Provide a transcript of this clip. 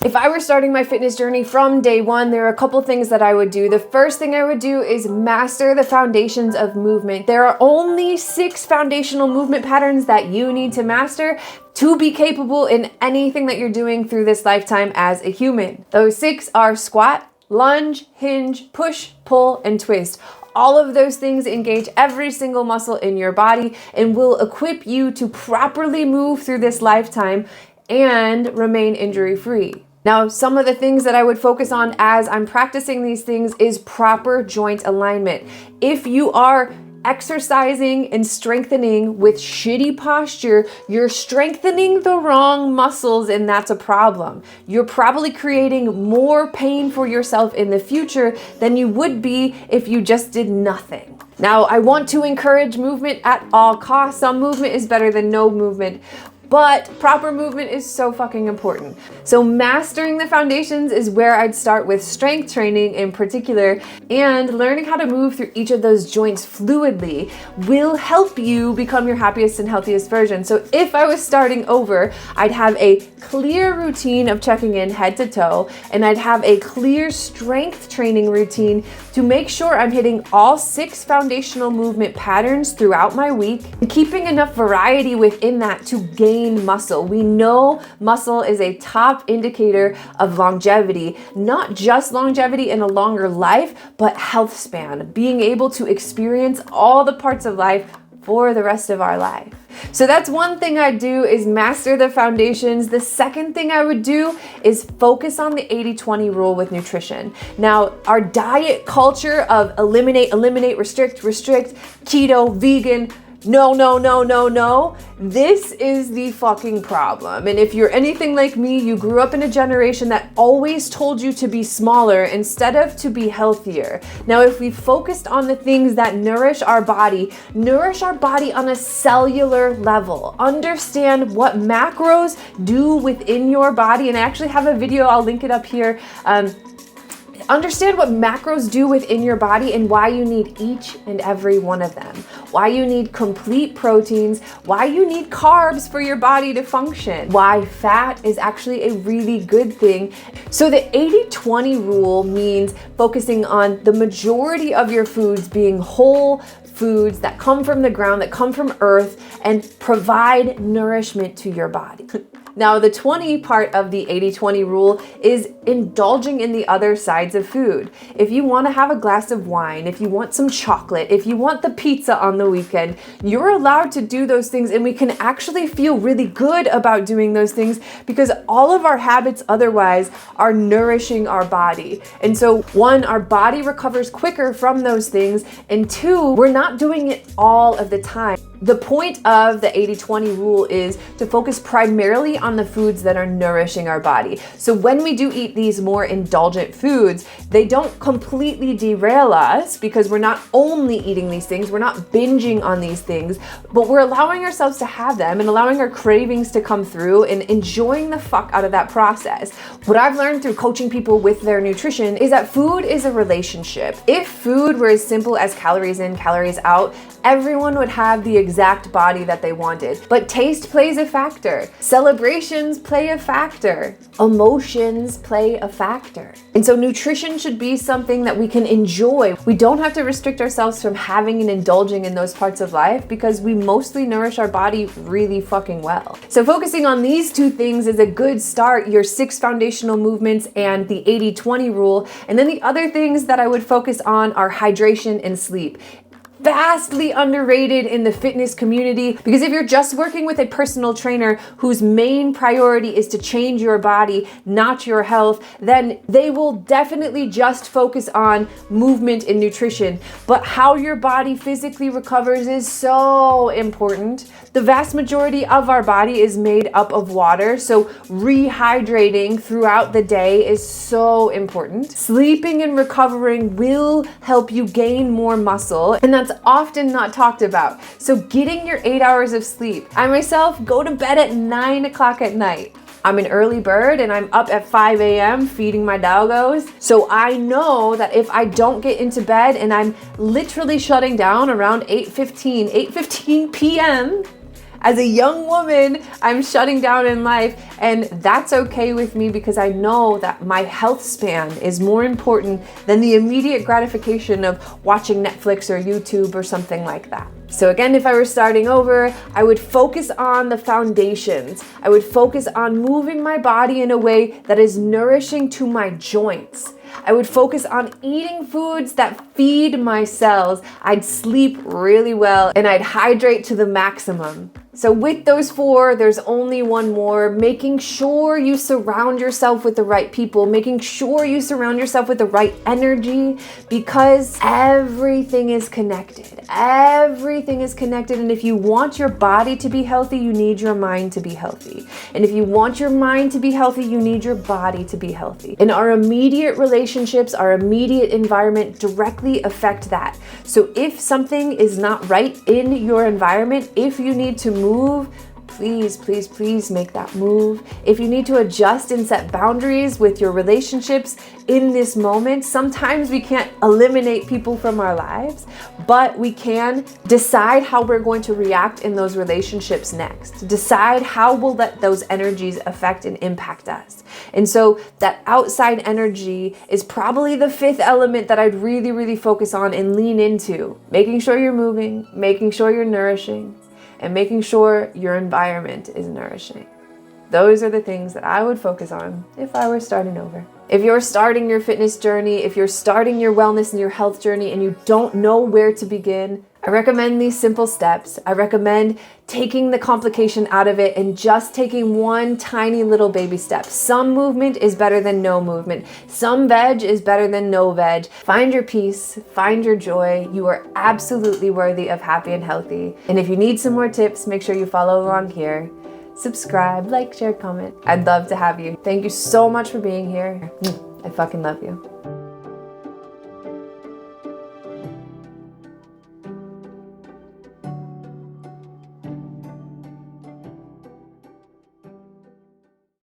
If I were starting my fitness journey from day one, there are a couple things that I would do. The first thing I would do is master the foundations of movement. There are only 6 foundational movement patterns that you need to master to be capable in anything that you're doing through this lifetime as a human. Those 6 are squat, lunge, hinge, push, pull, and twist. All of those things engage every single muscle in your body and will equip you to properly move through this lifetime and remain injury-free. Now, some of the things that I would focus on as I'm practicing these things is proper joint alignment. If you are exercising and strengthening with shitty posture, you're strengthening the wrong muscles, and that's a problem. You're probably creating more pain for yourself in the future than you would be if you just did nothing. Now, I want to encourage movement at all costs. Some movement is better than no movement, but proper movement is so fucking important. So mastering the foundations is where I'd start with strength training in particular, and learning how to move through each of those joints fluidly will help you become your happiest and healthiest version. So if I was starting over, I'd have a clear routine of checking in head to toe, and I'd have a clear strength training routine to make sure I'm hitting all 6 foundational movement patterns throughout my week, and keeping enough variety within that to gain muscle. We know muscle is a top indicator of longevity, not just longevity in a longer life, but health span, being able to experience all the parts of life for the rest of our life. So that's one thing I'd do, is master the foundations. The second thing I would do is focus on the 80-20 rule with nutrition. Now, our diet culture of eliminate, restrict, keto, vegan, no. This is the fucking problem. And if you're anything like me, you grew up in a generation that always told you to be smaller instead of to be healthier. Now, if we focused on the things that nourish our body on a cellular level, understand what macros do within your body. And I actually have a video, I'll link it up here. Understand what macros do within your body and why you need each and every one of them. Why you need complete proteins, why you need carbs for your body to function, why fat is actually a really good thing. So the 80-20 rule means focusing on the majority of your foods being whole foods that come from the ground, that come from earth, and provide nourishment to your body. Now, the 20 part of the 80-20 rule is indulging in the other sides of food. If you want to have a glass of wine, if you want some chocolate, if you want the pizza on the weekend, you're allowed to do those things, and we can actually feel really good about doing those things because all of our habits otherwise are nourishing our body. And so 1, our body recovers quicker from those things, and 2, we're not doing it all of the time. The point of the 80-20 rule is to focus primarily on the foods that are nourishing our body. So when we do eat these more indulgent foods, they don't completely derail us because we're not only eating these things, we're not binging on these things, but we're allowing ourselves to have them and allowing our cravings to come through and enjoying the fuck out of that process. What I've learned through coaching people with their nutrition is that food is a relationship. If food were as simple as calories in, calories out, everyone would have the exact body that they wanted. But taste plays a factor. Celebrations play a factor. Emotions play a factor. And so nutrition should be something that we can enjoy. We don't have to restrict ourselves from having and indulging in those parts of life because we mostly nourish our body really fucking well. So focusing on these 2 things is a good start, your 6 foundational movements and the 80-20 rule. And then the other things that I would focus on are hydration and sleep. Vastly underrated in the fitness community, because if you're just working with a personal trainer whose main priority is to change your body, not your health, then they will definitely just focus on movement and nutrition. But how your body physically recovers is so important. The vast majority of our body is made up of water, so rehydrating throughout the day is so important. Sleeping and recovering will help you gain more muscle, and that's often not talked about. So getting your 8 hours of sleep. I myself go to bed at 9 o'clock at night. I'm an early bird and I'm up at 5 a.m. feeding my doggos. So I know that if I don't get into bed and I'm literally shutting down around 8:15 p.m., As a young woman, I'm shutting down in life, and that's okay with me because I know that my health span is more important than the immediate gratification of watching Netflix or YouTube or something like that. So again, if I were starting over, I would focus on the foundations. I would focus on moving my body in a way that is nourishing to my joints. I would focus on eating foods that feed my cells. I'd sleep really well and I'd hydrate to the maximum. So with those 4, there's only one more: making sure you surround yourself with the right people, making sure you surround yourself with the right energy, because everything is connected. Everything is connected. And if you want your body to be healthy, you need your mind to be healthy. And if you want your mind to be healthy, you need your body to be healthy. And our immediate relationships, our immediate environment directly affect that. So if something is not right in your environment, if you need to move, please make that move. If you need to adjust and set boundaries with your relationships in this moment, sometimes we can't eliminate people from our lives, but we can decide how we're going to react in those relationships next. Decide how we'll let those energies affect and impact us. And so that outside energy is probably the 5th element that I'd really focus on and lean into. Making sure you're moving, making sure you're nourishing, and making sure your environment is nourishing. Those are the things that I would focus on if I were starting over. If you're starting your fitness journey, if you're starting your wellness and your health journey and you don't know where to begin, I recommend these simple steps. I recommend taking the complication out of it and just taking one tiny little baby step. Some movement is better than no movement. Some veg is better than no veg. Find your peace, find your joy. You are absolutely worthy of happy and healthy. And if you need some more tips, make sure you follow along here. Subscribe, like, share, comment. I'd love to have you. Thank you so much for being here. I fucking love you.